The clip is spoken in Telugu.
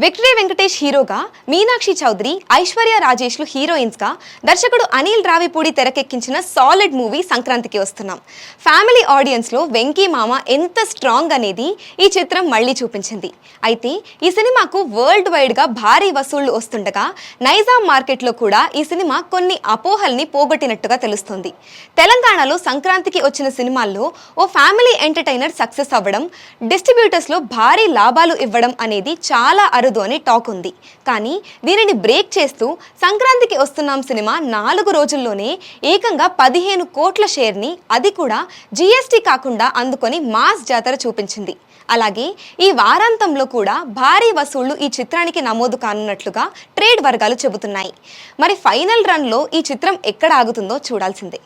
విక్టరీ వెంకటేష్ హీరోగా, మీనాక్షి చౌదరి, ఐశ్వర్య రాజేష్లు హీరోయిన్స్గా, దర్శకుడు అనిల్ రావిపూడి తెరకెక్కించిన సాలిడ్ మూవీ సంక్రాంతికి వస్తున్నాం. ఫ్యామిలీ ఆడియన్స్లో వెంకీ మామ ఎంత స్ట్రాంగ్ అనేది ఈ చిత్రం మళ్ళీ చూపించింది. అయితే ఈ సినిమాకు వరల్డ్ వైడ్గా భారీ వసూళ్లు వస్తుండగా నైజాం మార్కెట్లో కూడా ఈ సినిమా కొన్ని అపోహల్ని పోగొట్టినట్టుగా తెలుస్తుంది. తెలంగాణలో సంక్రాంతికి వచ్చిన సినిమాల్లో ఓ ఫ్యామిలీ ఎంటర్టైనర్ సక్సెస్ అవ్వడం, డిస్ట్రిబ్యూటర్స్లో భారీ లాభాలు ఇవ్వడం అనేది చాలా అరుదు అని టాక్ ఉంది. కానీ దీనిని బ్రేక్ చేస్తూ సంక్రాంతికి వస్తున్నాం సినిమా 4 రోజుల్లోనే ఏకంగా 15 కోట్ల షేర్ని, అది కూడా జీఎస్టీ కాకుండా అందుకొని మాస్ జాతర చూపించింది. అలాగే ఈ వారాంతంలో కూడా భారీ వసూళ్లు ఈ చిత్రానికి నమోదు కానున్నట్లుగా ట్రేడ్ వర్గాలు చెబుతున్నాయి. మరి ఫైనల్ రన్లో ఈ చిత్రం ఎక్కడ ఆగుతుందో చూడాల్సిందే.